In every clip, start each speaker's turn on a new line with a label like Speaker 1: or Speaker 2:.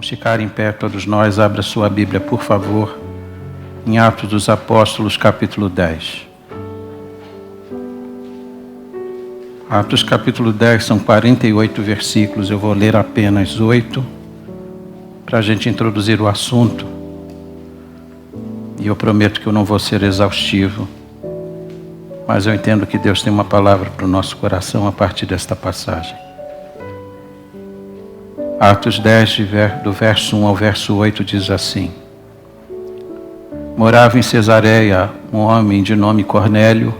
Speaker 1: Vamos ficar em pé todos nós. Abra sua Bíblia, por favor, em Atos dos Apóstolos, capítulo 10. Atos capítulo 10 são 48 versículos. Eu vou ler apenas 8 para a gente introduzir o assunto. E eu prometo que eu não vou ser exaustivo, mas eu entendo que Deus tem uma palavra para o nosso coração a partir desta passagem. Atos 10, do verso 1 ao verso 8, diz assim: Morava em Cesareia um homem de nome Cornélio,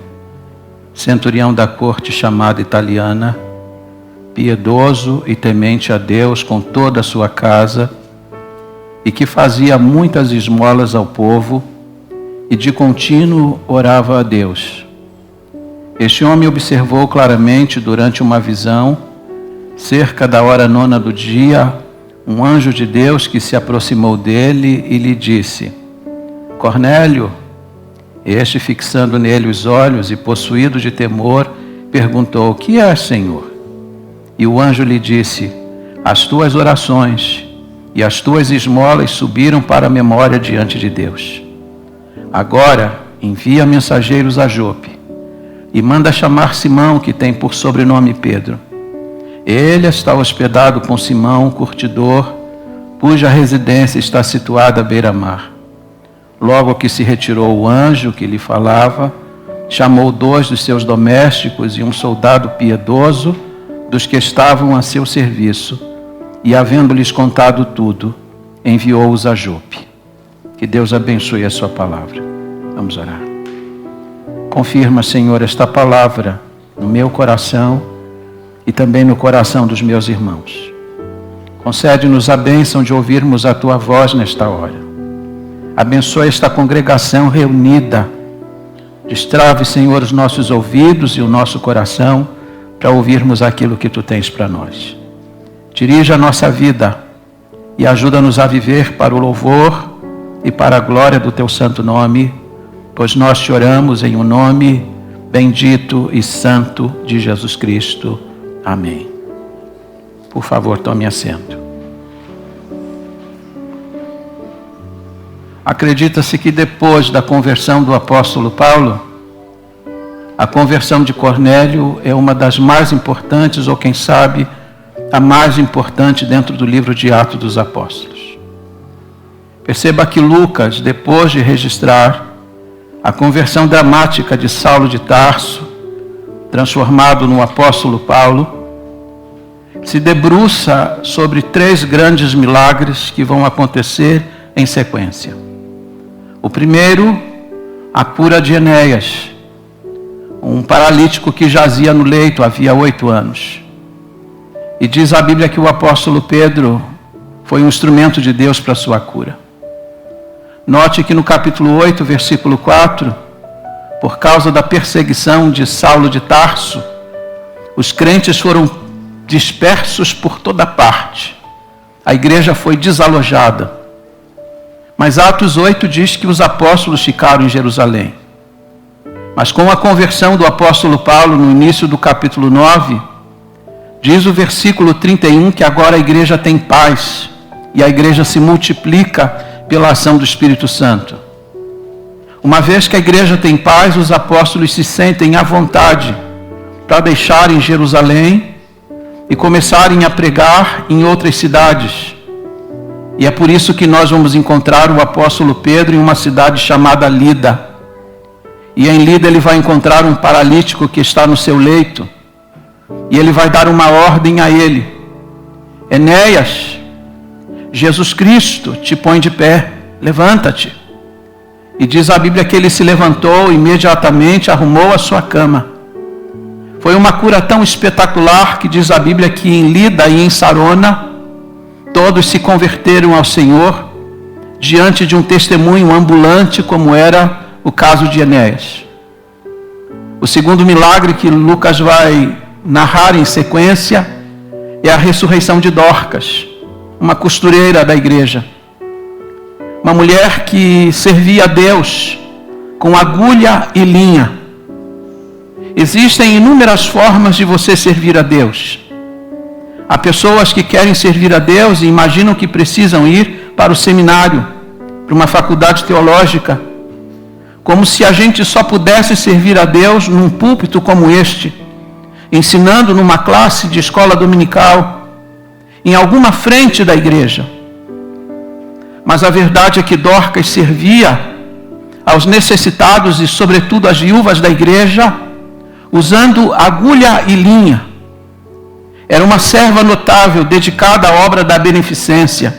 Speaker 1: centurião da corte chamada Italiana, piedoso e temente a Deus com toda a sua casa, e que fazia muitas esmolas ao povo, e de contínuo orava a Deus. Este homem observou claramente durante uma visão, cerca da hora 9 do dia, um anjo de Deus que se aproximou dele e lhe disse: Cornélio. Este, fixando nele os olhos e possuído de temor, perguntou: O que é, Senhor? E o anjo lhe disse: As tuas orações e as tuas esmolas subiram para a memória diante de Deus. Agora envia mensageiros a Jope e manda chamar Simão, que tem por sobrenome Pedro. Ele está hospedado com Simão, curtidor, cuja residência está situada à beira-mar. Logo que se retirou o anjo que lhe falava, chamou 2 dos seus domésticos e um soldado piedoso dos que estavam a seu serviço, e, havendo-lhes contado tudo, enviou-os a Jope. Que Deus abençoe a sua palavra. Vamos orar. Confirma, Senhor, esta palavra no meu coração e também no coração dos meus irmãos. Concede-nos a bênção de ouvirmos a tua voz nesta hora. Abençoa esta congregação reunida. Destrave, Senhor, os nossos ouvidos e o nosso coração para ouvirmos aquilo que tu tens para nós. Dirija a nossa vida e ajuda-nos a viver para o louvor e para a glória do teu santo nome, pois nós te oramos em um nome bendito e santo de Jesus Cristo. Amém. Por favor, tome assento. Acredita-se que depois da conversão do apóstolo Paulo, a conversão de Cornélio é uma das mais importantes, ou quem sabe, a mais importante dentro do livro de Atos dos Apóstolos. Perceba que Lucas, depois de registrar a conversão dramática de Saulo de Tarso, transformado no apóstolo Paulo, se debruça sobre 3 grandes milagres que vão acontecer em sequência. O primeiro, a cura de Enéas, um paralítico que jazia no leito havia 8 anos. E diz a Bíblia que o apóstolo Pedro foi um instrumento de Deus para a sua cura. Note que no capítulo 8, versículo 4, por causa da perseguição de Saulo de Tarso, os crentes foram dispersos por toda parte. A igreja foi desalojada. Mas Atos 8 diz que os apóstolos ficaram em Jerusalém. Mas com a conversão do apóstolo Paulo, no início do capítulo 9, diz o versículo 31 que agora a igreja tem paz e a igreja se multiplica pela ação do Espírito Santo. Uma vez que a igreja tem paz, os apóstolos se sentem à vontade para deixarem Jerusalém e começarem a pregar em outras cidades. E é por isso que nós vamos encontrar o apóstolo Pedro em uma cidade chamada Lida. E em Lida ele vai encontrar um paralítico que está no seu leito. E ele vai dar uma ordem a ele: Enéas, Jesus Cristo te põe de pé, levanta-te. E diz a Bíblia que ele se levantou e imediatamente arrumou a sua cama. Foi uma cura tão espetacular que diz a Bíblia que em Lida e em Sarona, todos se converteram ao Senhor diante de um testemunho ambulante como era o caso de Enéas. O segundo milagre que Lucas vai narrar em sequência é a ressurreição de Dorcas, uma costureira da igreja. Uma mulher que servia a Deus com agulha e linha. Existem inúmeras formas de você servir a Deus. Há pessoas que querem servir a Deus e imaginam que precisam ir para o seminário, para uma faculdade teológica, como se a gente só pudesse servir a Deus num púlpito como este, ensinando numa classe de escola dominical, em alguma frente da igreja. Mas a verdade é que Dorcas servia aos necessitados e sobretudo às viúvas da igreja, usando agulha e linha. Era uma serva notável, dedicada à obra da beneficência.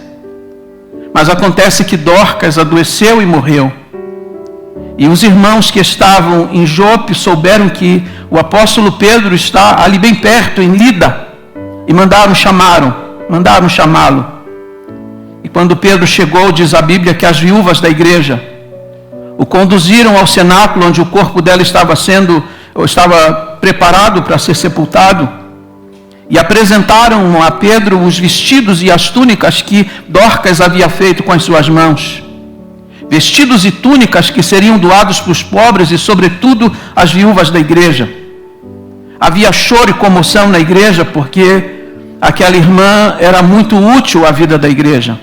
Speaker 1: Mas acontece que Dorcas adoeceu e morreu. E os irmãos que estavam em Jope souberam que o apóstolo Pedro está ali bem perto, em Lida, e mandaram chamá-lo. E quando Pedro chegou, diz a Bíblia que as viúvas da igreja o conduziram ao cenáculo onde o corpo dela estava preparado para ser sepultado, e apresentaram a Pedro os vestidos e as túnicas que Dorcas havia feito com as suas mãos. Vestidos e túnicas que seriam doados para os pobres e, sobretudo, as viúvas da igreja. Havia choro e comoção na igreja porque aquela irmã era muito útil à vida da igreja.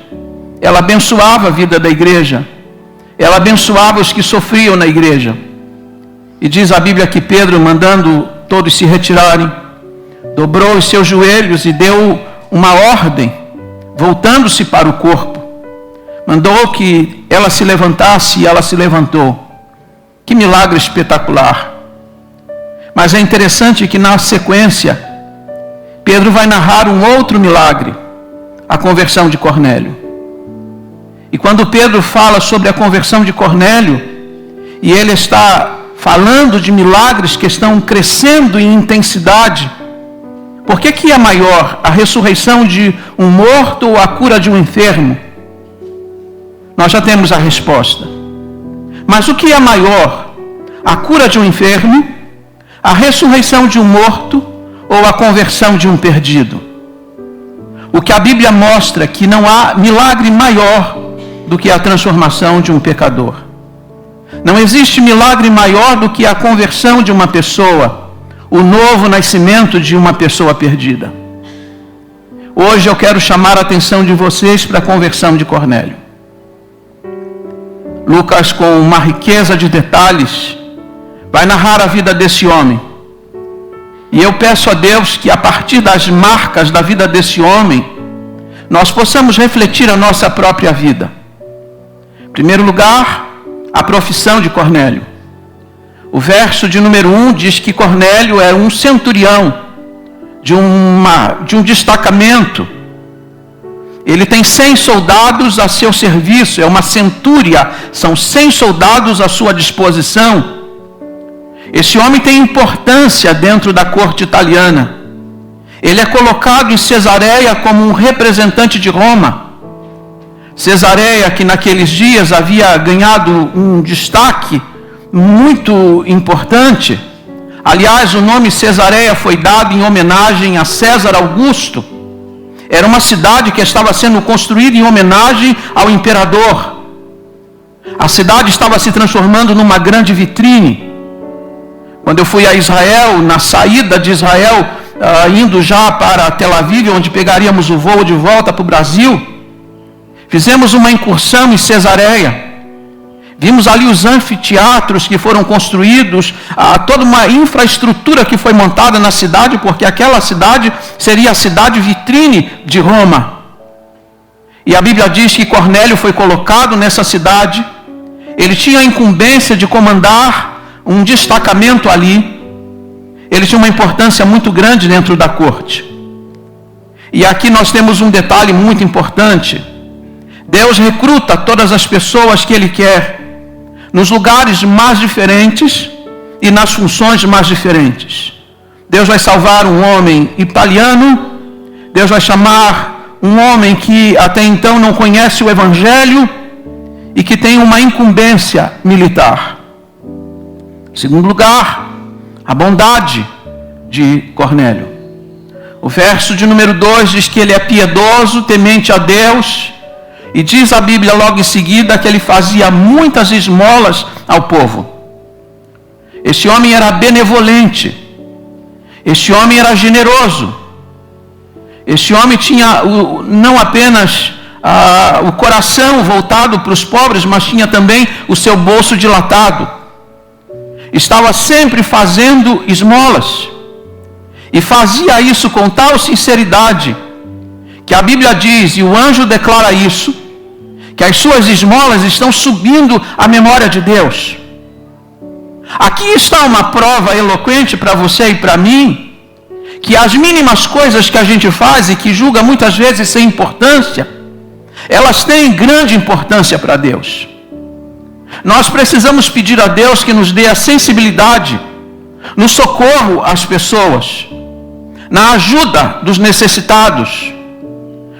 Speaker 1: Ela abençoava a vida da igreja. Ela abençoava os que sofriam na igreja. E diz a Bíblia que Pedro, mandando todos se retirarem, dobrou os seus joelhos e deu uma ordem, voltando-se para o corpo. Mandou que ela se levantasse e ela se levantou. Que milagre espetacular. Mas é interessante que na sequência, Pedro vai narrar um outro milagre, a conversão de Cornélio. E quando Pedro fala sobre a conversão de Cornélio, e ele está falando de milagres que estão crescendo em intensidade, por que é maior a ressurreição de um morto ou a cura de um enfermo? Nós já temos a resposta. Mas o que é maior? A cura de um enfermo, a ressurreição de um morto ou a conversão de um perdido? O que a Bíblia mostra é que não há milagre maior do que a transformação de um pecador. Não existe milagre maior do que a conversão de uma pessoa, o novo nascimento de uma pessoa perdida. Hoje eu quero chamar a atenção de vocês para a conversão de Cornélio. Lucas, com uma riqueza de detalhes, vai narrar a vida desse homem. E eu peço a Deus que, a partir das marcas da vida desse homem, nós possamos refletir a nossa própria vida. Em primeiro lugar, a profissão de Cornélio. O verso de número 1 diz que Cornélio era um centurião de um destacamento. Ele tem 100 soldados a seu serviço, é uma centúria, são 100 soldados à sua disposição. Esse homem tem importância dentro da corte italiana. Ele é colocado em Cesareia como um representante de Roma. Cesareia, que naqueles dias havia ganhado um destaque muito importante. Aliás, o nome Cesareia foi dado em homenagem a César Augusto. Era uma cidade que estava sendo construída em homenagem ao imperador. A cidade estava se transformando numa grande vitrine. Quando eu fui a Israel, na saída de Israel, indo já para Tel Aviv, onde pegaríamos o voo de volta para o Brasil, fizemos uma incursão em Cesareia. Vimos ali os anfiteatros que foram construídos, toda uma infraestrutura que foi montada na cidade, porque aquela cidade seria a cidade vitrine de Roma. E a Bíblia diz que Cornélio foi colocado nessa cidade. Ele tinha a incumbência de comandar um destacamento ali. Ele tinha uma importância muito grande dentro da corte. E aqui nós temos um detalhe muito importante. Deus recruta todas as pessoas que Ele quer, nos lugares mais diferentes e nas funções mais diferentes. Deus vai salvar um homem italiano, Deus vai chamar um homem que até então não conhece o Evangelho e que tem uma incumbência militar. Em segundo lugar, a bondade de Cornélio. O verso de número 2 diz que ele é piedoso, temente a Deus. E diz a Bíblia logo em seguida que ele fazia muitas esmolas ao povo. Esse homem era benevolente. Esse homem era generoso. Este homem tinha não apenas o coração voltado para os pobres, mas tinha também o seu bolso dilatado. Estava sempre fazendo esmolas. E fazia isso com tal sinceridade, que a Bíblia diz, e o anjo declara isso, que as suas esmolas estão subindo à memória de Deus. Aqui está uma prova eloquente para você e para mim, que as mínimas coisas que a gente faz e que julga muitas vezes sem importância, elas têm grande importância para Deus. Nós precisamos pedir a Deus que nos dê a sensibilidade no socorro às pessoas, na ajuda dos necessitados.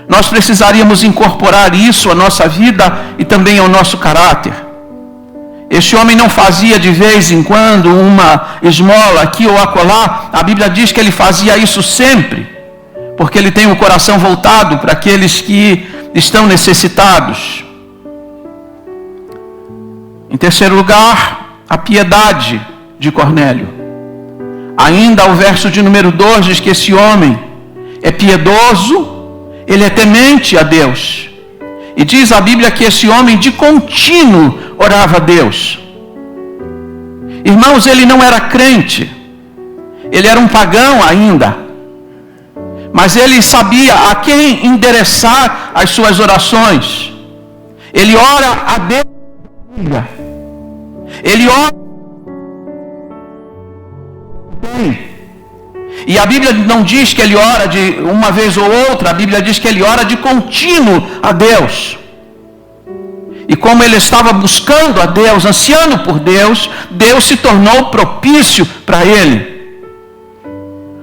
Speaker 1: Nós precisaríamos incorporar isso à nossa vida e também ao nosso caráter. Este homem não fazia de vez em quando uma esmola aqui ou acolá. A Bíblia diz que ele fazia isso sempre, porque ele tem o coração voltado para aqueles que estão necessitados. Em terceiro lugar, a piedade de Cornélio. Ainda o verso de número 2 diz que esse homem é piedoso, ele é temente a Deus. E diz a Bíblia que esse homem de contínuo orava a Deus. Irmãos, ele não era crente, ele era um pagão ainda, mas ele sabia a quem endereçar as suas orações. Ele ora a Deus, ele ora. E a Bíblia não diz que ele ora de uma vez ou outra, a Bíblia diz que ele ora de contínuo a Deus. E como ele estava buscando a Deus, ansiando por Deus, Deus se tornou propício para ele.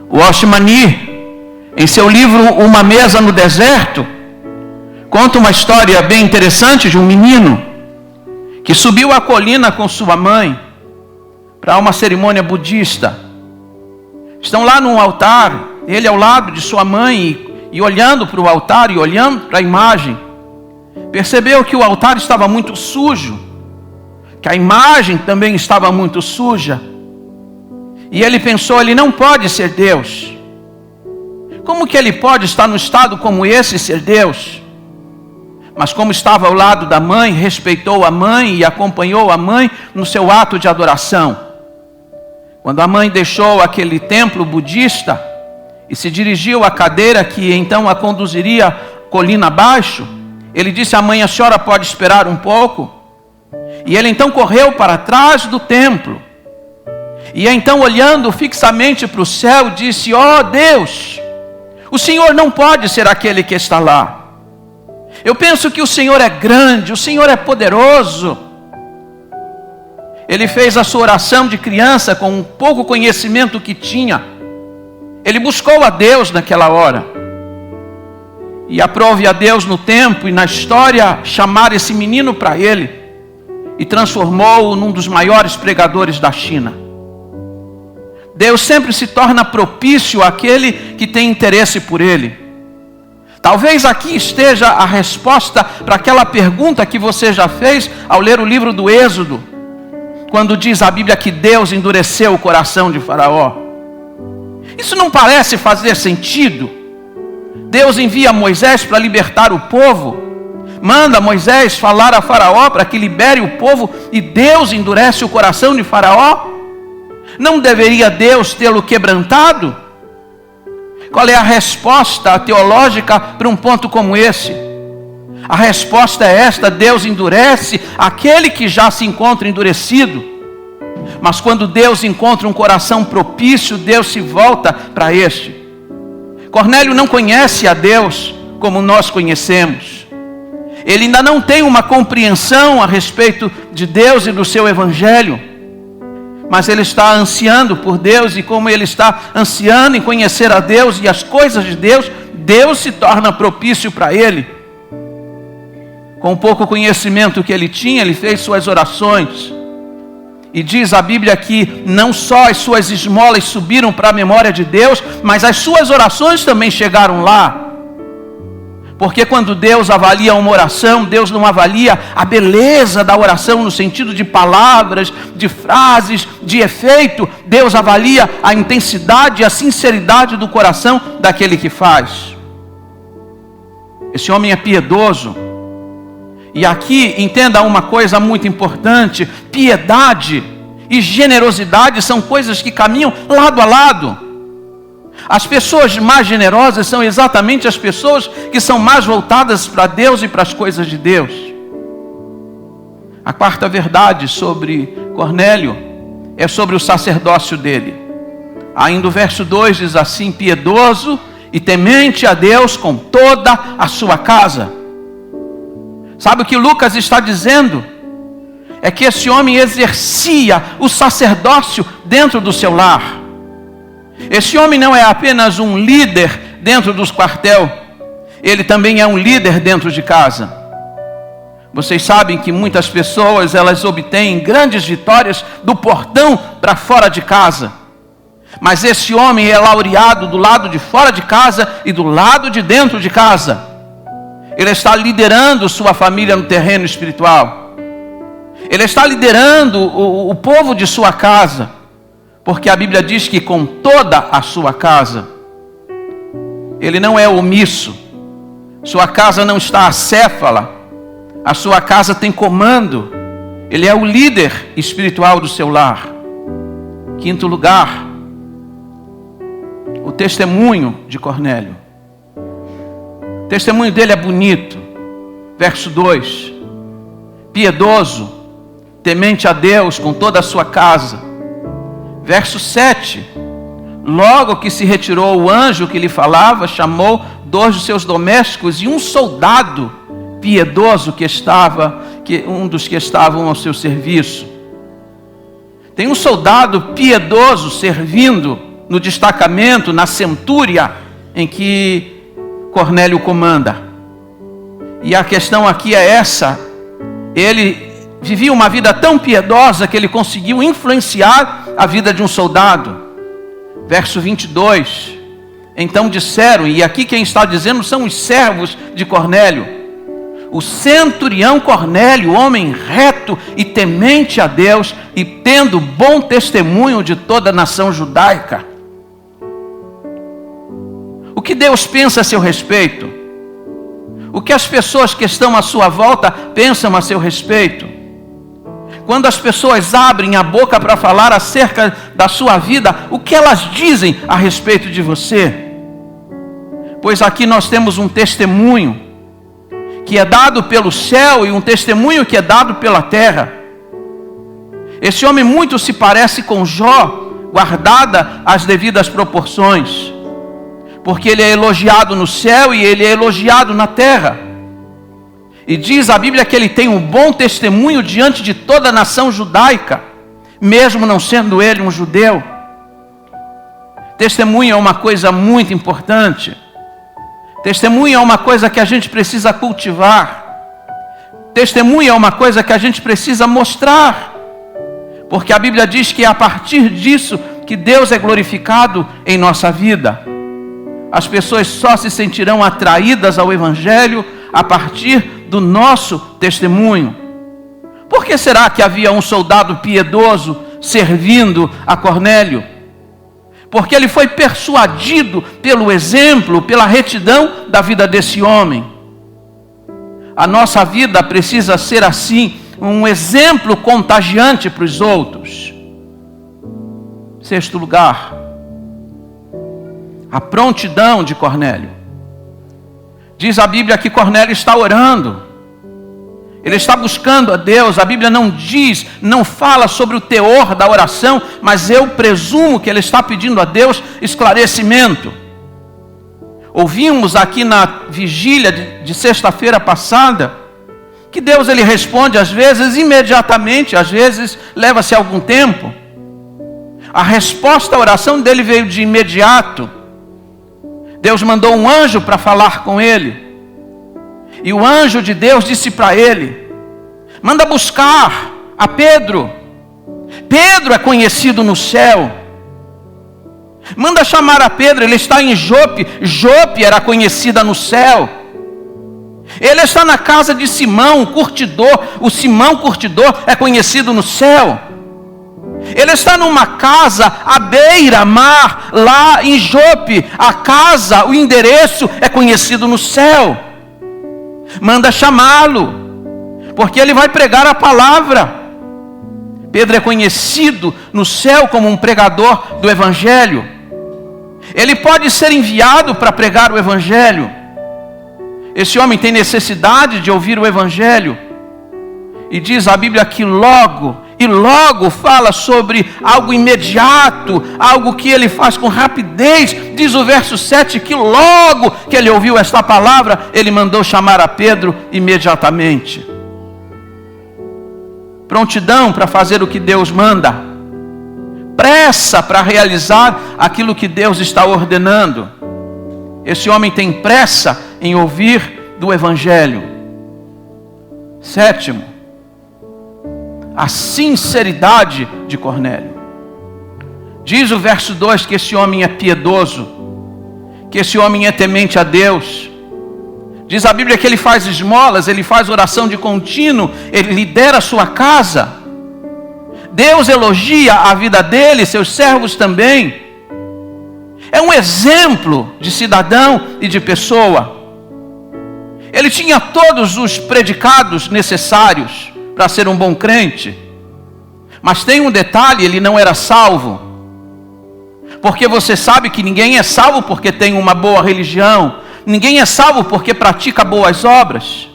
Speaker 1: O Oshmani, em seu livro Uma Mesa no Deserto, conta uma história bem interessante de um menino que subiu a colina com sua mãe para uma cerimônia budista. Estão lá num altar, ele ao lado de sua mãe e olhando para o altar e olhando para a imagem. Percebeu que o altar estava muito sujo, que a imagem também estava muito suja. E ele pensou, ele não pode ser Deus. Como que ele pode estar num estado como esse e ser Deus? Mas como estava ao lado da mãe, respeitou a mãe e acompanhou a mãe no seu ato de adoração. Quando a mãe deixou aquele templo budista e se dirigiu à cadeira que então a conduziria colina abaixo, ele disse à mãe, a senhora pode esperar um pouco? E ele então correu para trás do templo. E então olhando fixamente para o céu, disse, ó Deus, o Senhor não pode ser aquele que está lá. Eu penso que o Senhor é grande, o Senhor é poderoso. Ele fez a sua oração de criança com um pouco conhecimento que tinha. Ele buscou a Deus naquela hora. E aprove a Deus no tempo e na história chamar esse menino para ele. E transformou-o num dos maiores pregadores da China. Deus sempre se torna propício àquele que tem interesse por ele. Talvez aqui esteja a resposta para aquela pergunta que você já fez ao ler o livro do Êxodo. Quando diz a Bíblia que Deus endureceu o coração de Faraó. Isso não parece fazer sentido? Deus envia Moisés para libertar o povo. Manda Moisés falar a Faraó para que libere o povo. E Deus endurece o coração de Faraó? Não deveria Deus tê-lo quebrantado? Qual é a resposta teológica para um ponto como esse? A resposta é esta: Deus endurece aquele que já se encontra endurecido. Mas quando Deus encontra um coração propício, Deus se volta para este. Cornélio não conhece a Deus como nós conhecemos. Ele ainda não tem uma compreensão a respeito de Deus e do seu evangelho. Mas ele está ansiando por Deus, e como ele está ansiando em conhecer a Deus e as coisas de Deus, Deus se torna propício para ele. Com o pouco conhecimento que ele tinha, ele fez suas orações. E diz a Bíblia que não só as suas esmolas subiram para a memória de Deus, mas as suas orações também chegaram lá. Porque quando Deus avalia uma oração, Deus não avalia a beleza da oração no sentido de palavras, de frases, de efeito. Deus avalia a intensidade e a sinceridade do coração daquele que faz. Esse homem é piedoso. E aqui, entenda uma coisa muito importante: piedade e generosidade são coisas que caminham lado a lado. As pessoas mais generosas são exatamente as pessoas que são mais voltadas para Deus e para as coisas de Deus. A quarta verdade sobre Cornélio é sobre o sacerdócio dele. Ainda o verso 2 diz assim: piedoso e temente a Deus com toda a sua casa. Sabe o que Lucas está dizendo? É que esse homem exercia o sacerdócio dentro do seu lar. Esse homem não é apenas um líder dentro dos quartel, ele também é um líder dentro de casa. Vocês sabem que muitas pessoas, elas obtêm grandes vitórias do portão para fora de casa. Mas esse homem é laureado do lado de fora de casa e do lado de dentro de casa. Ele está liderando sua família no terreno espiritual. Ele está liderando o povo de sua casa. Porque a Bíblia diz que com toda a sua casa. Ele não é omisso. Sua casa não está acéfala. A sua casa tem comando. Ele é o líder espiritual do seu lar. Quinto lugar, o testemunho de Cornélio. O testemunho dele é bonito. Verso 2: piedoso, temente a Deus com toda a sua casa. Verso 7: logo que se retirou o anjo que lhe falava, chamou 2 de seus domésticos e um soldado piedoso um dos que estavam ao seu serviço. Tem um soldado piedoso servindo no destacamento, na centúria em que Cornélio comanda. E a questão aqui é essa: ele vivia uma vida tão piedosa que ele conseguiu influenciar a vida de um soldado. Verso 22: então disseram, e aqui quem está dizendo são os servos de Cornélio: o centurião Cornélio, homem reto e temente a Deus, e tendo bom testemunho de toda a nação judaica. O que Deus pensa a seu respeito? O que as pessoas que estão à sua volta pensam a seu respeito? Quando as pessoas abrem a boca para falar acerca da sua vida, o que elas dizem a respeito de você? Pois aqui nós temos um testemunho que é dado pelo céu e um testemunho que é dado pela terra. Esse homem muito se parece com Jó, guardada as devidas proporções, porque ele é elogiado no céu e ele é elogiado na terra. E diz a Bíblia que ele tem um bom testemunho diante de toda a nação judaica, mesmo não sendo ele um judeu. Testemunho é uma coisa muito importante. Testemunho é uma coisa que a gente precisa cultivar. Testemunho é uma coisa que a gente precisa mostrar. Porque a Bíblia diz que é a partir disso que Deus é glorificado em nossa vida. As pessoas só se sentirão atraídas ao Evangelho a partir do nosso testemunho. Por que será que havia um soldado piedoso servindo a Cornélio? Porque ele foi persuadido pelo exemplo, pela retidão da vida desse homem. A nossa vida precisa ser assim, um exemplo contagiante para os outros. Sexto lugar, a prontidão de Cornélio. Diz a Bíblia que Cornélio está orando. Ele está buscando a Deus. A Bíblia não diz, não fala sobre o teor da oração, mas eu presumo que ele está pedindo a Deus esclarecimento. Ouvimos aqui na vigília de sexta-feira passada, que Deus ele responde às vezes imediatamente, às vezes leva-se algum tempo. A resposta à oração dele veio de imediato. Deus mandou um anjo para falar com ele. E o anjo de Deus disse para ele: manda buscar a Pedro. Pedro é conhecido no céu. Manda chamar a Pedro, ele está em Jope. Jope era conhecida no céu. Ele está na casa de Simão, curtidor. O Simão curtidor é conhecido no céu. Ele está numa casa à beira-mar, lá em Jope. A casa, o endereço é conhecido no céu. Manda chamá-lo, porque ele vai pregar a palavra. Pedro é conhecido no céu como um pregador do Evangelho. Ele pode ser enviado para pregar o Evangelho. Esse homem tem necessidade de ouvir o Evangelho. E diz a Bíblia que logo fala sobre algo imediato, algo que ele faz com rapidez. Diz o verso 7 que logo que ele ouviu esta palavra, ele mandou chamar a Pedro imediatamente. Prontidão para fazer o que Deus manda. Pressa para realizar aquilo que Deus está ordenando. Esse homem tem pressa em ouvir do Evangelho. Sétimo, a sinceridade de Cornélio. Diz o verso 2 que esse homem é piedoso, que esse homem é temente a Deus. Diz a Bíblia que ele faz esmolas, ele faz oração de contínuo, ele lidera a sua casa. Deus elogia a vida dele, seus servos também. É um exemplo de cidadão e de pessoa. Ele tinha todos os predicados necessários para ser um bom crente. Mas tem um detalhe, ele não era salvo. Porque você sabe que ninguém é salvo porque tem uma boa religião. Ninguém é salvo porque pratica boas obras.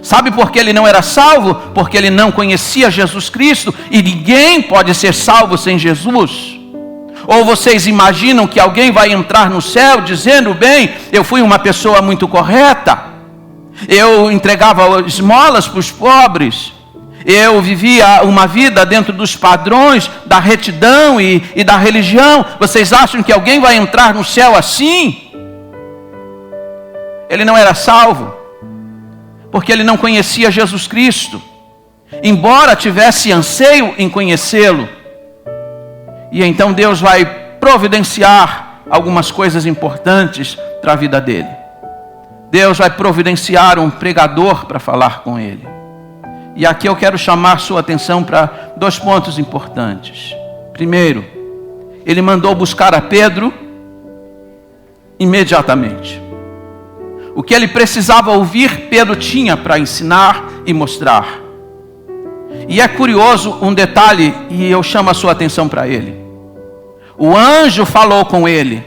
Speaker 1: Sabe por que ele não era salvo? Porque ele não conhecia Jesus Cristo. E ninguém pode ser salvo sem Jesus. Ou vocês imaginam que alguém vai entrar no céu dizendo: bem, eu fui uma pessoa muito correta, eu entregava esmolas para os pobres, eu vivia uma vida dentro dos padrões da retidão e da religião. Vocês acham que alguém vai entrar no céu assim? Ele não era salvo, porque ele não conhecia Jesus Cristo, embora tivesse anseio em conhecê-lo. E então Deus vai providenciar algumas coisas importantes para a vida dele. Deus vai providenciar um pregador para falar com ele. E aqui eu quero chamar sua atenção para 2 pontos importantes. Primeiro, ele mandou buscar a Pedro imediatamente. O que ele precisava ouvir, Pedro tinha para ensinar e mostrar. E é curioso um detalhe, e eu chamo a sua atenção para ele. O anjo falou com ele.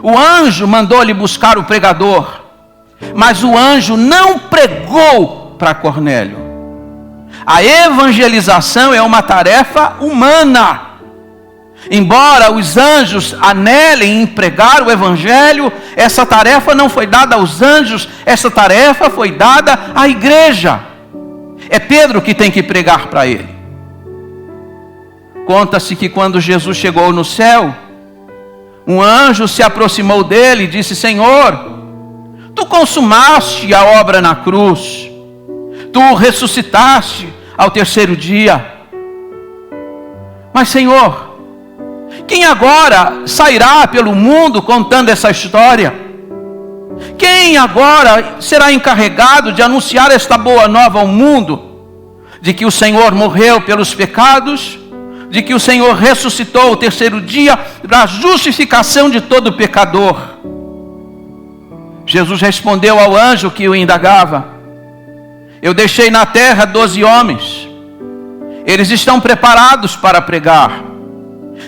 Speaker 1: O anjo mandou-lhe buscar o pregador. Mas o anjo não pregou para Cornélio. A evangelização é uma tarefa humana. Embora os anjos anelem em pregar o evangelho, essa tarefa não foi dada aos anjos, essa tarefa foi dada à igreja. É Pedro que tem que pregar para ele. Conta-se que quando Jesus chegou no céu, um anjo se aproximou dele e disse: Senhor, tu consumaste a obra na cruz, tu ressuscitaste ao 3º dia. Mas Senhor, quem agora sairá pelo mundo contando essa história? Quem agora será encarregado de anunciar esta boa nova ao mundo? De que o Senhor morreu pelos pecados, de que o Senhor ressuscitou ao 3º dia para a justificação de todo pecador. Jesus respondeu ao anjo que o indagava: eu deixei na terra 12 homens, eles estão preparados para pregar.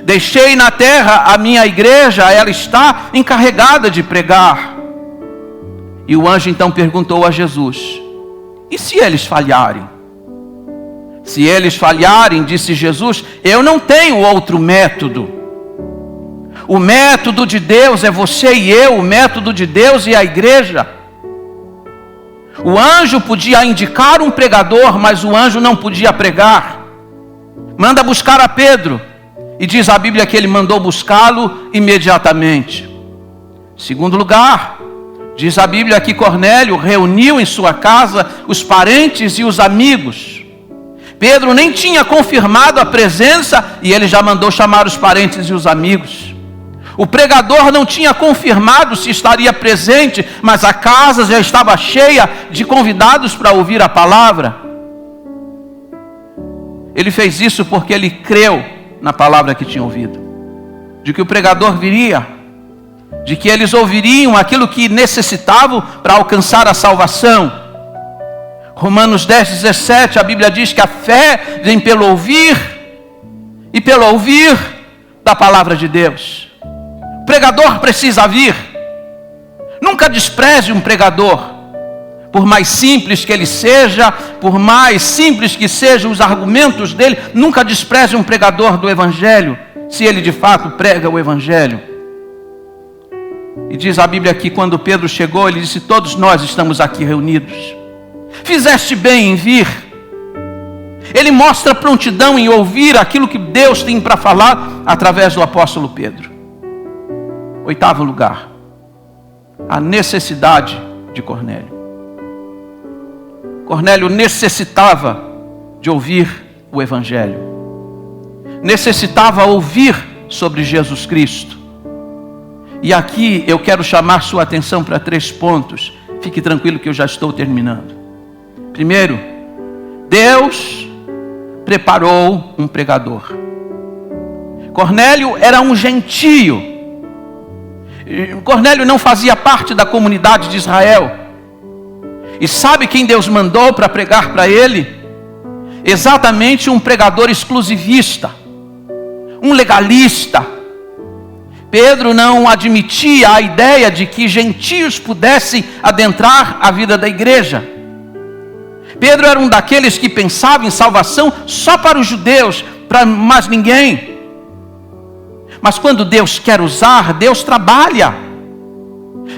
Speaker 1: Deixei na terra a minha igreja, ela está encarregada de pregar. E o anjo então perguntou a Jesus: e se eles falharem? Se eles falharem, disse Jesus, eu não tenho outro método. O método de Deus é você e eu, o método de Deus e a igreja. O anjo podia indicar um pregador, mas o anjo não podia pregar. Manda buscar a Pedro. E diz a Bíblia que ele mandou buscá-lo imediatamente. Segundo lugar, diz a Bíblia que Cornélio reuniu em sua casa os parentes e os amigos. Pedro nem tinha confirmado a presença e ele já mandou chamar os parentes e os amigos. O pregador não tinha confirmado se estaria presente, mas a casa já estava cheia de convidados para ouvir a palavra. Ele fez isso porque ele creu na palavra que tinha ouvido, de que o pregador viria, de que eles ouviriam aquilo que necessitavam para alcançar a salvação. Romanos 10:17, a Bíblia diz que a fé vem pelo ouvir, e pelo ouvir da palavra de Deus. O pregador precisa vir. Nunca despreze um pregador. Por mais simples que ele seja, por mais simples que sejam os argumentos dele, nunca despreze um pregador do Evangelho, se ele de fato prega o Evangelho. E diz a Bíblia que quando Pedro chegou, ele disse: todos nós estamos aqui reunidos. Fizeste bem em vir. Ele mostra prontidão em ouvir aquilo que Deus tem para falar através do apóstolo Pedro. 8º lugar, a necessidade de Cornélio. Cornélio necessitava de ouvir o Evangelho. Necessitava ouvir sobre Jesus Cristo. E aqui eu quero chamar sua atenção para 3 pontos. Fique tranquilo que eu já estou terminando. Primeiro, Deus preparou um pregador. Cornélio era um gentio. Cornélio não fazia parte da comunidade de Israel. E sabe quem Deus mandou para pregar para ele? Exatamente um pregador exclusivista, um legalista. Pedro não admitia a ideia de que gentios pudessem adentrar a vida da igreja. Pedro era um daqueles que pensava em salvação só para os judeus, para mais ninguém. Mas quando Deus quer usar, Deus trabalha.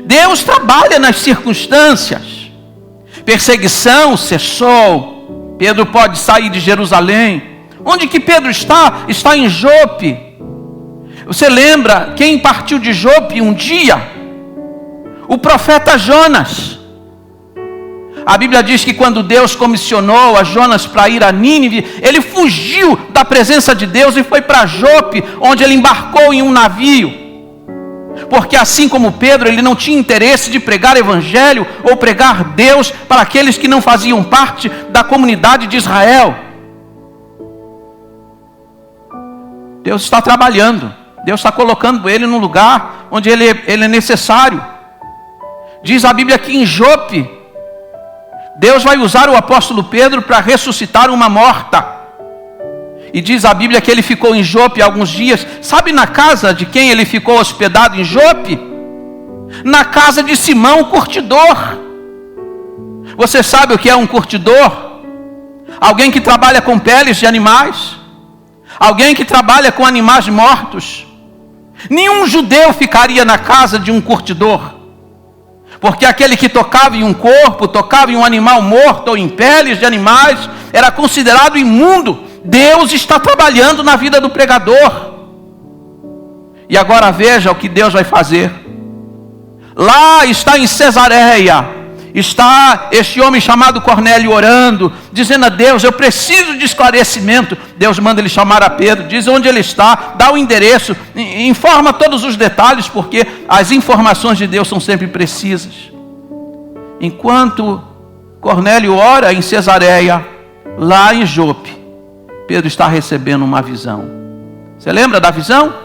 Speaker 1: Deus trabalha nas circunstâncias. Perseguição cessou. Pedro pode sair de Jerusalém. Onde que Pedro está? Está em Jope. Você lembra quem partiu de Jope um dia? O profeta Jonas. A Bíblia diz que quando Deus comissionou a Jonas para ir a Nínive, ele fugiu da presença de Deus e foi para Jope, onde ele embarcou em um navio. Porque assim como Pedro, ele não tinha interesse de pregar evangelho ou pregar Deus para aqueles que não faziam parte da comunidade de Israel. Deus está trabalhando. Deus está colocando ele no lugar onde ele é necessário. Diz a Bíblia que em Jope, Deus vai usar o apóstolo Pedro para ressuscitar uma morta. E diz a Bíblia que ele ficou em Jope alguns dias. Sabe na casa de quem ele ficou hospedado em Jope? Na casa de Simão, o curtidor. Você sabe o que é um curtidor? Alguém que trabalha com peles de animais. Alguém que trabalha com animais mortos. Nenhum judeu ficaria na casa de um curtidor. Porque aquele que tocava em um corpo, tocava em um animal morto ou em peles de animais, era considerado imundo. Deus está trabalhando na vida do pregador. E agora veja o que Deus vai fazer. Lá está em Cesareia, está este homem chamado Cornélio orando, dizendo a Deus: eu preciso de esclarecimento. Deus manda ele chamar a Pedro, diz onde ele está, dá o endereço, informa todos os detalhes, porque as informações de Deus são sempre precisas. Enquanto Cornélio ora em Cesareia, lá em Jope, Pedro está recebendo uma visão. Você lembra da visão?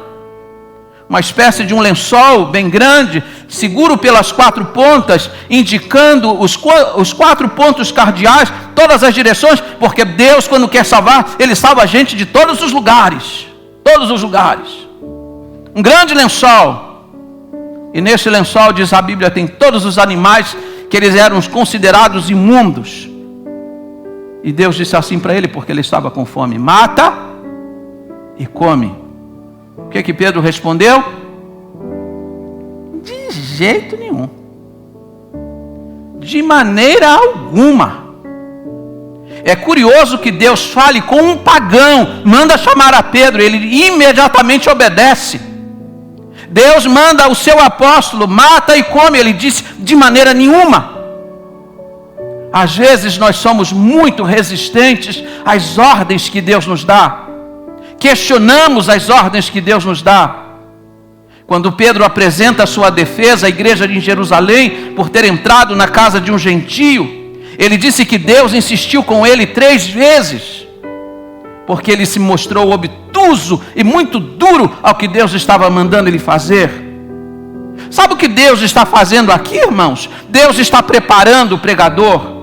Speaker 1: Uma espécie de um lençol bem grande, seguro pelas 4 pontas, indicando os 4 pontos cardeais, todas as direções, porque Deus, quando quer salvar, Ele salva a gente de todos os lugares. Todos os lugares. Um grande lençol. E nesse lençol, diz a Bíblia, tem todos os animais que eles eram considerados imundos. E Deus disse assim para ele, porque ele estava com fome: mata e come. O que Pedro respondeu? De jeito nenhum. De maneira alguma. É curioso que Deus fale com um pagão, manda chamar a Pedro, ele imediatamente obedece. Deus manda o seu apóstolo: mata e come. Ele disse: de maneira nenhuma. Às vezes nós somos muito resistentes às ordens que Deus nos dá. Questionamos as ordens que Deus nos dá. Quando Pedro apresenta a sua defesa à igreja de Jerusalém por ter entrado na casa de um gentio, ele disse que Deus insistiu com ele 3 vezes, porque ele se mostrou obtuso e muito duro ao que Deus estava mandando ele fazer. Sabe o que Deus está fazendo aqui, irmãos? Deus está preparando o pregador.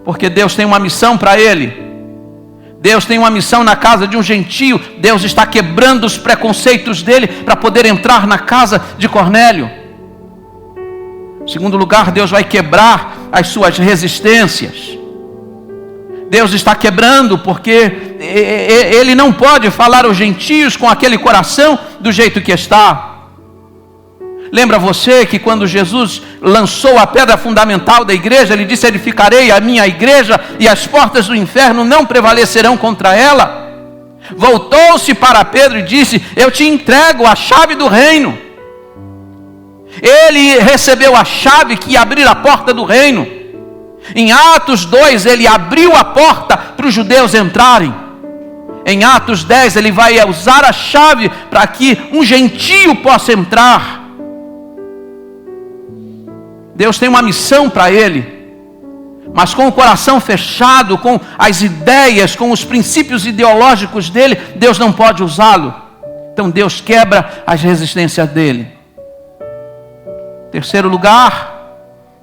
Speaker 1: Porque Deus tem uma missão para ele. Deus tem uma missão na casa de um gentio. Deus está quebrando os preconceitos dele para poder entrar na casa de Cornélio. Em segundo lugar, Deus vai quebrar as suas resistências. Deus está quebrando porque ele não pode falar aos gentios com aquele coração do jeito que está. Lembra você que quando Jesus lançou a pedra fundamental da igreja, ele disse: edificarei a minha igreja e as portas do inferno não prevalecerão contra ela? Voltou-se para Pedro e disse: eu te entrego a chave do reino. Ele recebeu a chave que ia abrir a porta do reino. Em Atos 2 ele abriu a porta para os judeus entrarem. Em Atos 10 ele vai usar a chave para que um gentio possa entrar. Deus tem uma missão para ele, mas com o coração fechado, com as ideias, com os princípios ideológicos dele, Deus não pode usá-lo. Então Deus quebra as resistências dele. Terceiro lugar,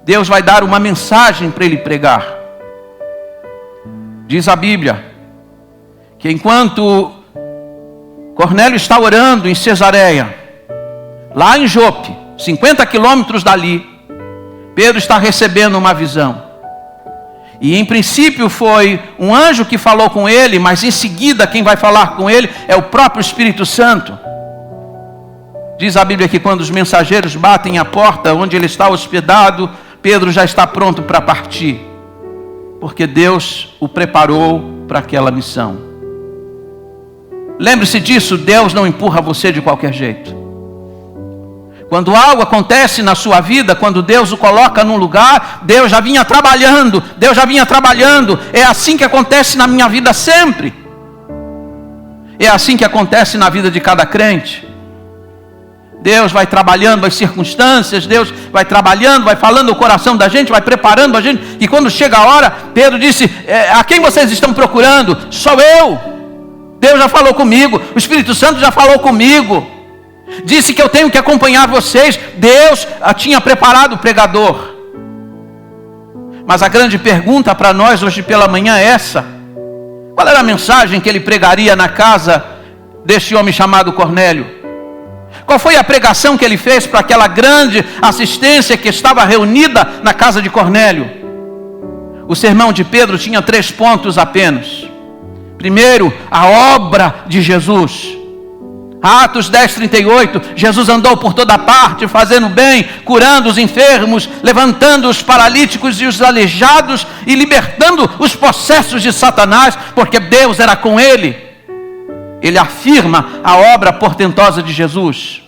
Speaker 1: Deus vai dar uma mensagem para ele pregar. Diz a Bíblia que enquanto Cornélio está orando em Cesareia, lá em Jope, 50 quilômetros dali, Pedro está recebendo uma visão. E em princípio foi um anjo que falou com ele, mas em seguida quem vai falar com ele é o próprio Espírito Santo. Diz a Bíblia que quando os mensageiros batem à porta onde ele está hospedado, Pedro já está pronto para partir, porque Deus o preparou para aquela missão. Lembre-se disso, Deus não empurra você de qualquer jeito. Quando algo acontece na sua vida, quando Deus o coloca num lugar, Deus já vinha trabalhando. É assim que acontece na minha vida sempre. É assim que acontece na vida de cada crente. Deus vai trabalhando as circunstâncias, Deus vai trabalhando, vai falando o coração da gente, vai preparando a gente. E quando chega a hora, Pedro disse: a quem vocês estão procurando? Sou eu. Deus já falou comigo, o Espírito Santo já falou comigo. Disse que eu tenho que acompanhar vocês. Deus tinha preparado o pregador. Mas a grande pergunta para nós hoje pela manhã é essa: qual era a mensagem que ele pregaria na casa deste homem chamado Cornélio? Qual foi a pregação que ele fez para aquela grande assistência que estava reunida na casa de Cornélio? O sermão de Pedro tinha 3 pontos apenas. Primeiro, a obra de Jesus. Atos 10:38, Jesus andou por toda parte, fazendo bem, curando os enfermos, levantando os paralíticos e os aleijados e libertando os possessos de Satanás, porque Deus era com ele. Ele afirma a obra portentosa de Jesus.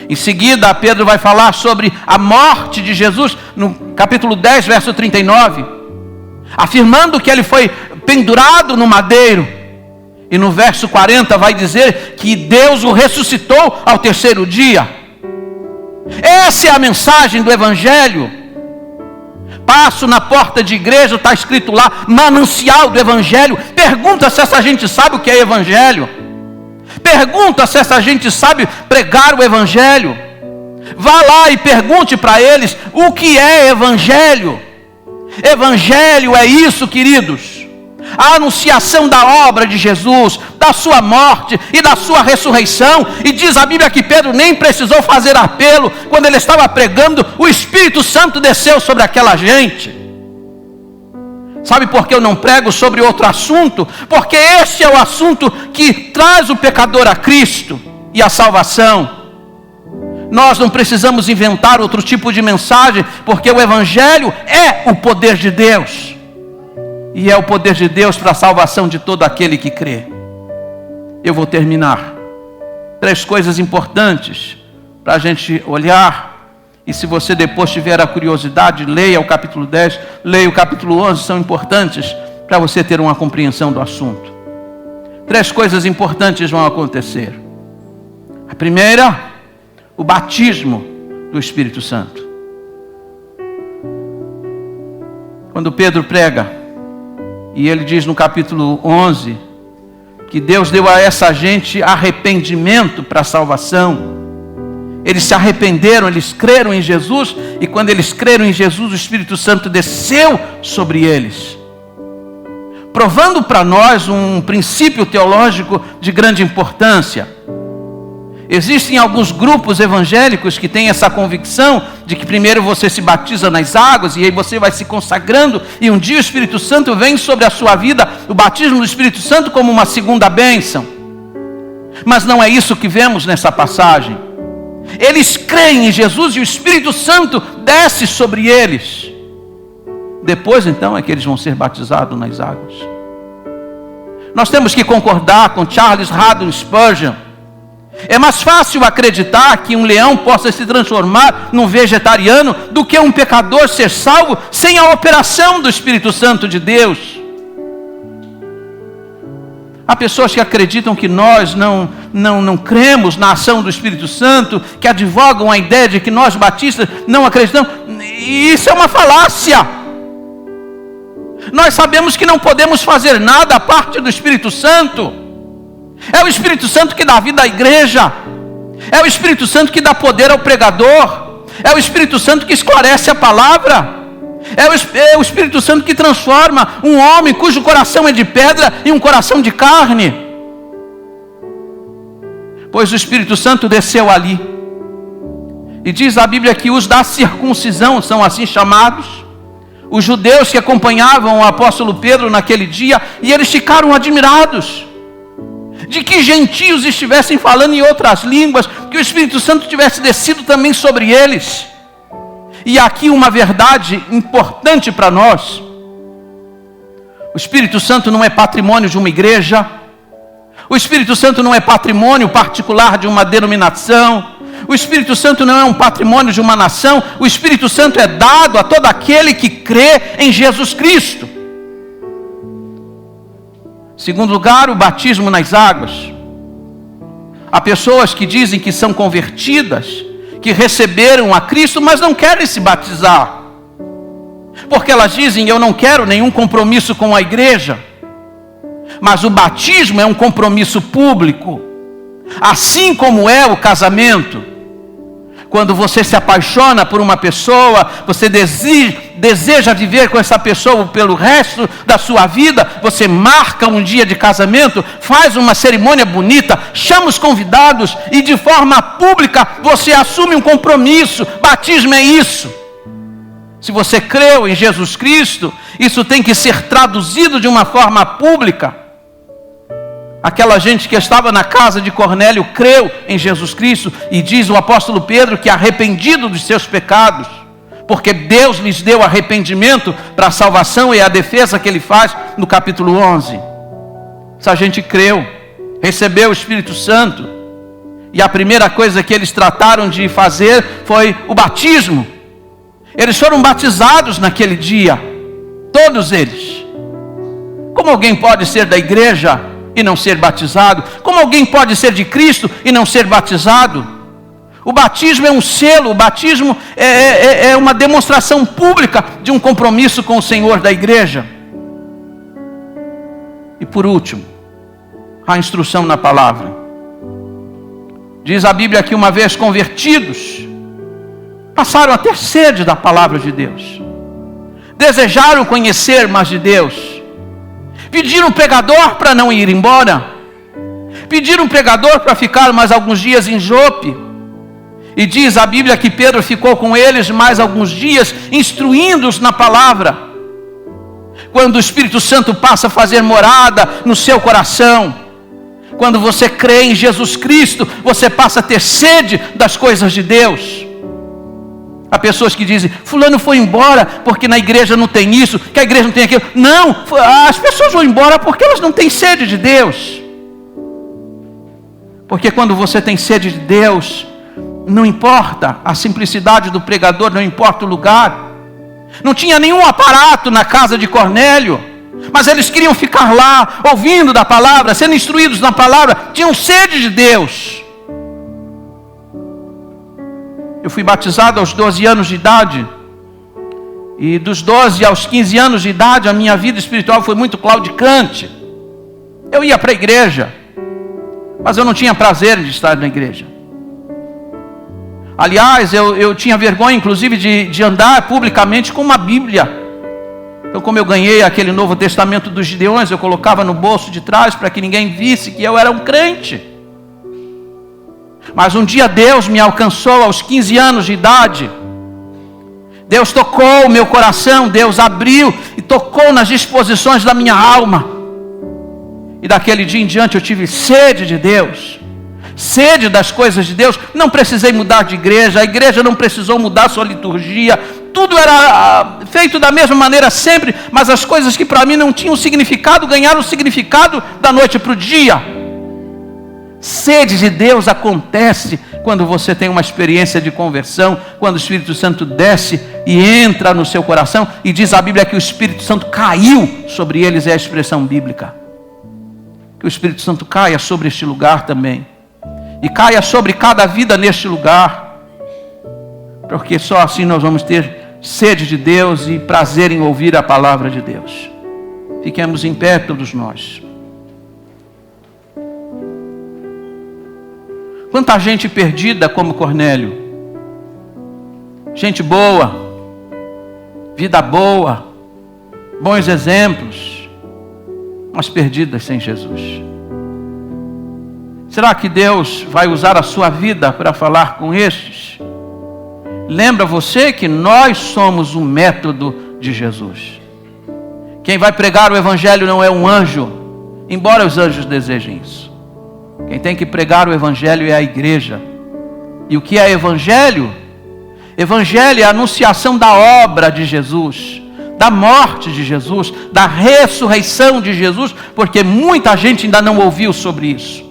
Speaker 1: Em seguida, Pedro vai falar sobre a morte de Jesus, no capítulo 10, verso 39, afirmando que ele foi pendurado no madeiro. E no verso 40 vai dizer que Deus o ressuscitou ao 3º dia. Essa é a mensagem do Evangelho. Passo na porta de igreja, está escrito lá, manancial do Evangelho. Pergunta se essa gente sabe o que é Evangelho. Pergunta se essa gente sabe pregar o Evangelho. Vá lá e pergunte para eles o que é Evangelho. Evangelho é isso, queridos: a anunciação da obra de Jesus, da sua morte e da sua ressurreição. E diz a Bíblia que Pedro nem precisou fazer apelo. Quando ele estava pregando, o Espírito Santo desceu sobre aquela gente. Sabe por que eu não prego sobre outro assunto? Porque esse é o assunto que traz o pecador a Cristo e a salvação. Nós não precisamos inventar outro tipo de mensagem, porque o Evangelho é o poder de Deus. E é o poder de Deus para a salvação de todo aquele que crê. Eu vou terminar. 3 coisas importantes para a gente olhar. E se você depois tiver a curiosidade, leia o capítulo 10, leia o capítulo 11, são importantes para você ter uma compreensão do assunto. 3 coisas importantes vão acontecer. A primeira, o batismo do Espírito Santo. Quando Pedro prega, e ele diz no capítulo 11, que Deus deu a essa gente arrependimento para a salvação. Eles se arrependeram, eles creram em Jesus, e quando eles creram em Jesus, o Espírito Santo desceu sobre eles, provando para nós um princípio teológico de grande importância. Existem alguns grupos evangélicos que têm essa convicção de que primeiro você se batiza nas águas, e aí você vai se consagrando, e um dia o Espírito Santo vem sobre a sua vida, o batismo do Espírito Santo como uma segunda bênção. Mas não é isso que vemos nessa passagem. Eles creem em Jesus e o Espírito Santo desce sobre eles. Depois então é que eles vão ser batizados nas águas. Nós temos que concordar com Charles Haddon Spurgeon. É mais fácil acreditar que um leão possa se transformar num vegetariano do que um pecador ser salvo sem a operação do Espírito Santo de Deus. Há pessoas que acreditam que nós não cremos na ação do Espírito Santo, que advogam a ideia de que nós batistas não acreditamos. E isso é uma falácia. Nós sabemos que não podemos fazer nada à parte do Espírito Santo. É o Espírito Santo que dá vida à igreja. É o Espírito Santo que dá poder ao pregador. É o Espírito Santo que esclarece a palavra. É o Espírito Santo que transforma um homem cujo coração é de pedra em um coração de carne. Pois o Espírito Santo desceu ali. E diz a Bíblia que os da circuncisão são assim chamados, os judeus que acompanhavam o apóstolo Pedro naquele dia, e eles ficaram admirados de que gentios estivessem falando em outras línguas, que o Espírito Santo tivesse descido também sobre eles. E aqui uma verdade importante para nós: o Espírito Santo não é patrimônio de uma igreja, o Espírito Santo não é patrimônio particular de uma denominação, o Espírito Santo não é um patrimônio de uma nação. O Espírito Santo é dado a todo aquele que crê em Jesus Cristo. Segundo lugar, o batismo nas águas. Há pessoas que dizem que são convertidas, que receberam a Cristo, mas não querem se batizar, porque elas dizem: eu não quero nenhum compromisso com a igreja. Mas o batismo é um compromisso público, assim como é o casamento. Quando você se apaixona por uma pessoa, você deseja viver com essa pessoa pelo resto da sua vida, você marca um dia de casamento, faz uma cerimônia bonita, chama os convidados e de forma pública você assume um compromisso. Batismo é isso. Se você creu em Jesus Cristo, isso tem que ser traduzido de uma forma pública. Aquela gente que estava na casa de Cornélio creu em Jesus Cristo, e diz o apóstolo Pedro que arrependido dos seus pecados, porque Deus lhes deu arrependimento para a salvação, e a defesa que ele faz no capítulo 11. Essa gente creu, recebeu o Espírito Santo, e a primeira coisa que eles trataram de fazer foi o batismo. Eles foram batizados naquele dia, todos eles. Como alguém pode ser da igreja e não ser batizado? Como alguém pode ser de Cristo e não ser batizado? O batismo é um selo, o batismo é uma demonstração pública de um compromisso com o Senhor da igreja. E por último, a instrução na palavra. Diz a Bíblia que uma vez convertidos, passaram a ter sede da palavra de Deus, desejaram conhecer mais de Deus, pediram um pregador para não ir embora, pediram um pregador para ficar mais alguns dias em Jope. E diz a Bíblia que Pedro ficou com eles mais alguns dias, instruindo-os na palavra. Quando o Espírito Santo passa a fazer morada no seu coração, quando você crê em Jesus Cristo, você passa a ter sede das coisas de Deus. Há pessoas que dizem: fulano foi embora porque na igreja não tem isso, que a igreja não tem aquilo. Não, as pessoas vão embora porque elas não têm sede de Deus. Porque quando você tem sede de Deus, não importa a simplicidade do pregador, não importa o lugar. Não tinha nenhum aparato na casa de Cornélio, mas eles queriam ficar lá, ouvindo da palavra, sendo instruídos na palavra, tinham sede de Deus. Eu fui batizado aos 12 anos de idade, e dos 12 aos 15 anos de idade, a minha vida espiritual foi muito claudicante. Eu ia para a igreja, mas eu não tinha prazer de estar na igreja. Aliás, eu tinha vergonha, inclusive, de andar publicamente com uma Bíblia. Então, como eu ganhei aquele Novo Testamento dos Gideões, eu colocava no bolso de trás para que ninguém visse que eu era um crente. Mas um dia Deus me alcançou aos 15 anos de idade. Deus tocou o meu coração, Deus abriu e tocou nas disposições da minha alma. E daquele dia em diante eu tive sede de Deus, sede das coisas de Deus. Não precisei mudar de igreja, a igreja não precisou mudar sua liturgia, tudo era feito da mesma maneira sempre, mas as coisas que para mim não tinham significado, ganharam significado da noite para o dia. Sede de Deus acontece quando você tem uma experiência de conversão, quando o Espírito Santo desce e entra no seu coração, e diz a Bíblia que o Espírito Santo caiu sobre eles, é a expressão bíblica. Que o Espírito Santo caia sobre este lugar também, e caia sobre cada vida neste lugar, porque só assim nós vamos ter sede de Deus e prazer em ouvir a palavra de Deus. Fiquemos em pé todos nós. Quanta gente perdida como Cornélio, gente boa, vida boa, bons exemplos, mas perdidas sem Jesus. Será que Deus vai usar a sua vida para falar com estes? Lembra você que nós somos o método de Jesus. Quem vai pregar o Evangelho não é um anjo, embora os anjos desejem isso. Quem tem que pregar o Evangelho é a igreja. E o que é Evangelho? Evangelho é a anunciação da obra de Jesus, da morte de Jesus, da ressurreição de Jesus, porque muita gente ainda não ouviu sobre isso.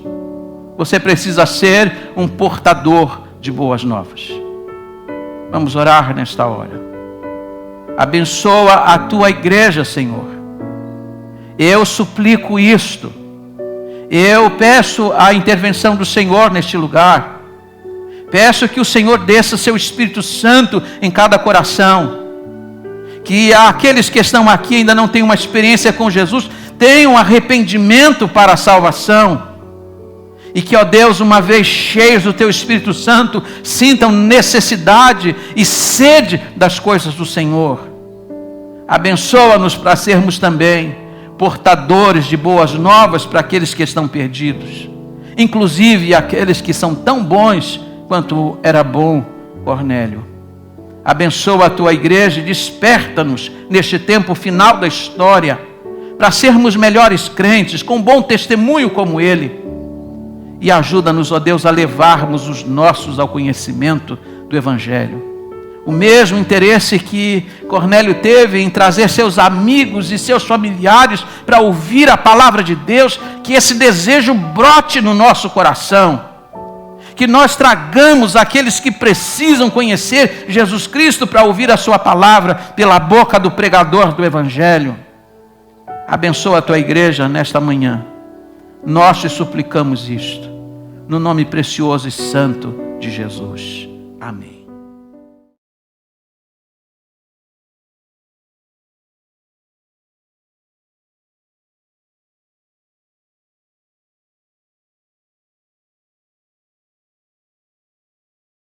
Speaker 1: Você precisa ser um portador de boas novas. Vamos orar nesta hora. Abençoa a tua igreja, Senhor. Eu suplico isto. Eu peço a intervenção do Senhor neste lugar. Peço que o Senhor desça seu Espírito Santo em cada coração. Que aqueles que estão aqui ainda não têm uma experiência com Jesus, tenham arrependimento para a salvação. E que, ó Deus, uma vez cheios do teu Espírito Santo, sintam necessidade e sede das coisas do Senhor. Abençoa-nos para sermos também portadores de boas novas para aqueles que estão perdidos, inclusive aqueles que são tão bons quanto era bom Cornélio. Abençoa a tua igreja e desperta-nos neste tempo final da história para sermos melhores crentes, com bom testemunho como ele, e ajuda-nos, ó Deus, a levarmos os nossos ao conhecimento do Evangelho. O mesmo interesse que Cornélio teve em trazer seus amigos e seus familiares para ouvir a palavra de Deus, que esse desejo brote no nosso coração. Que nós tragamos aqueles que precisam conhecer Jesus Cristo para ouvir a sua palavra pela boca do pregador do Evangelho. Abençoa a tua igreja nesta manhã. Nós te suplicamos isto, no nome precioso e santo de Jesus. Amém.